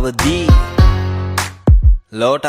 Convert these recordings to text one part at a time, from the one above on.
අවදී ලෝට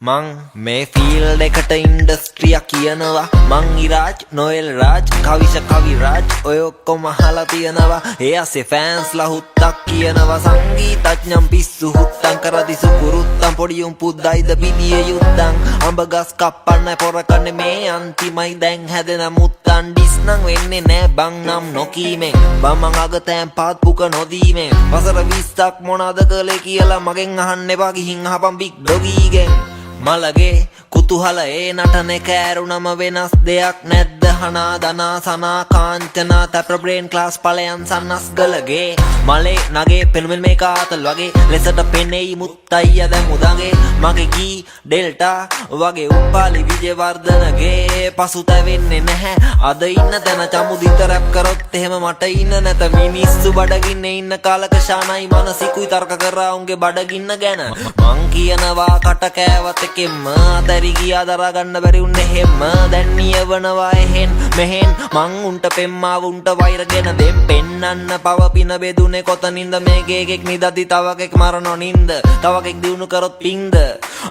මං මේ ෆීල්ඩ් එකට ඉන්ඩස්ට්‍රියක් කියනවා මං ඉරාජ් නොයල් රාජ් කවිෂ කවිරාජ් ඔය ඔක්කොම අහලා තියෙනවා ඒ අස්සේ ෆෑන්ස්ලා හුත්තක් කියනවා සංගීතඥම් පිස්සු හුත්තම් කරදි සුකුරුත්තම් පොඩි උන් පුද්දයිද පිටියේ යුත්තම් අඹ ගස් කප්පන්න පොරකන්නේ මේ අන්තිමයි දැන් හැදෙන මුත්තන් ඩිස් නම් වෙන්නේ නෑ බං නම් නොකීමෙන් බම්මන් අගතෑන් පාත් පුක නොදීමෙන් වසර 20ක් මොනවද කළේ කියලා මගෙන් අහන්න එපා ගිහින් අහපන් බිග් ඩොගීගෙන් මලගේ කුතුහල ඒ නටනේ කෑරුණම වෙනස් දෙයක් නැද්ද හනා දනා සනා කාංචනා තැප්‍ර බ්‍රේන් ක්ලාස් පලයන් සන්නස් ගලගේ මලේ නගේ පෙනුමෙන් මේ කාතල් වගේ ලෙසට පෙනෙයි මුත්තයිය දැන් උදගේ මගේ කී ඩෙල්ටා වගේ උපාලි විජේවර්ධනගේ පසුතැවෙන්නේ නැහැ අද ඉන්න තැන චමුදිත රැප් කරොත් එහෙම මට ඉන්න නැත මිනිස්සු බඩගින්නේ ඉන්න කාලක ශානයි මනසිකුයි තර්ක කරා උන්ගේ බඩගින්න ගැන මං කියනවා කට කෑවත් එකෙන්ම අතරි ගියා දරා ගන්න බැරි උන්නේ හැම දැන් නියවනවා එහෙන් මෙහෙන් මං උන්ට පෙම්මාව උන්ට වෛරගෙන දෙම් පෙන්නන්න පව පින බෙදුනේ කොතනින්ද මේකේ එකෙක් නිදදි තව එකෙක් මරනෝ නින්ද තව එකෙක් දිනු කරොත් පින්ද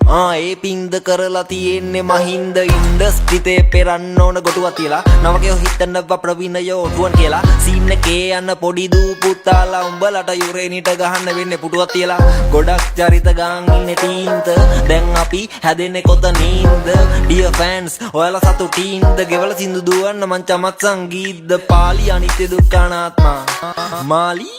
ඒ පින්ද කරලා තියෙන්නේ මහින්ද ඉන්ඩස්ට්‍රිතේ පෙරන්න ඕන ගොටුවක් තියලා නවකයෝ හිතනවා ප්‍රවීණයෝ ඔටුවන් කියලා සීන් එකේ යන පොඩි දූ පුතාලා උඹලට යුරේනිට ගහන්න වෙන්නේ පුටුවක් තියලා ගොඩක් චරිත ගාන් ඉන්නේ තීන්ත දැන් අපි හැදෙන්නේ කොතනින්ද ඩියර් ෆෑන්ස් ඔයාලා සතුටින්ද ගෙවල සින්දු දුවන්න මං චමත් සංගීත පාලි අනිත්‍ය දුක්ඛානාත්මා මාලි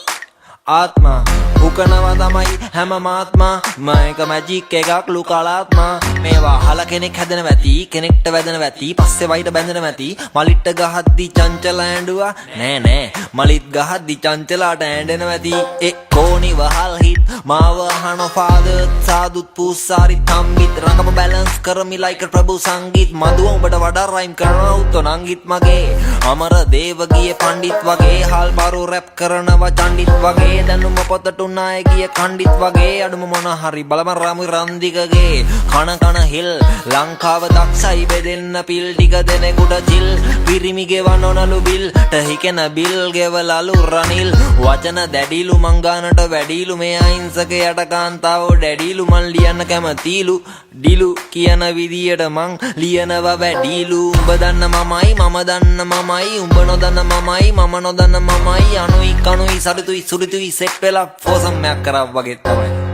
ආත්මා උකනවා තමයි හැම මාත්මා මයක මැජික් එකක් ලුකලාත්මා මේවා අහලා කෙනෙක් හැදෙන වැති කෙනෙක්ට වැදෙන වැති පස්සේ වයිට බැඳෙන වැති මලිට ගහද්දි චංචල ඇඬුවා නෑ නෑ මලිත් ගහද්දි චංචලාට ඇඬෙන වැති ඒ කෝණි වහල් හිත් මාව අහන ෆාදර් සාදුත් පූසාරි තම්මිත් රංගම බැලන්ස් කරමි ලයික ප්‍රභු සංගීත් මදුව උඹට වඩා රයිම් කරනවා උතෝ නංගිත් මගේ අමර දේව ගියේ පණ්ඩිත් වගේ හල් බරු රැප් කරනවා චණ්ඩිත් වගේ දැනුම පොතට උනාය ගිය කණ්ඩිත් වගේ අඩුම මොන හරි බලම රාමු රන්දිකගේ කන හිල් ලංකාව දක්ෂයි බෙදෙන්න පිල් ටික දෙනෙකුට චිල් පිරිමි ගෙවන්නොනලු බිල් ටහිකෙන බිල් ගෙවලලු රනිල් වචන දැඩිලු මංගානට වැඩිලු මේ අහිංසක යට කාන්තාවෝ ඩැඩිලු මන් ලියන්න කැමතිලු ඩිලු කියන විදියට මං ලියනවා වැඩිලු උඹ දන්න මමයි මම දන්න මමයි උඹ නොදන්න මමයි මම නොදන්න මමයි අනුයි කනුයි සරිතුයි සුරිතුයි සෙට් වෙලා ෆෝසම්යක් කරා වගේ තමයි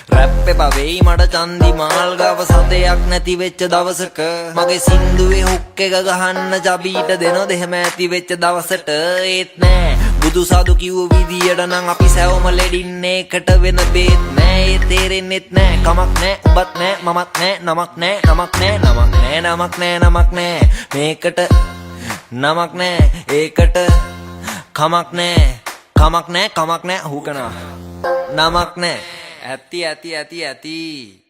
රැප් එපා වෙයි මට චන්දි මාල් ගාව සතයක් නැති වෙච්ච දවසක මගේ සින්දුවේ හුක් එක ගහන්න ජබීට දෙනොත් එහෙම ඇති වෙච්ච දවසට ඒත් නෑ බුදු සාදු කිව්ව විදියට නම් අපි සැවම ලෙඩින්නේ එකට වෙන බේත් නෑ ඒ තේරෙන්නෙත් නෑ කමක් නෑ උඹත් නෑ මමත් නෑ නමක් නෑ නමක් නෑ නමක් නෑ නමක් නෑ නමක් නෑ මේකට නමක් නෑ ඒකට කමක් නෑ කමක් නෑ කමක් නෑ හුකනවා නමක් නෑ ඇති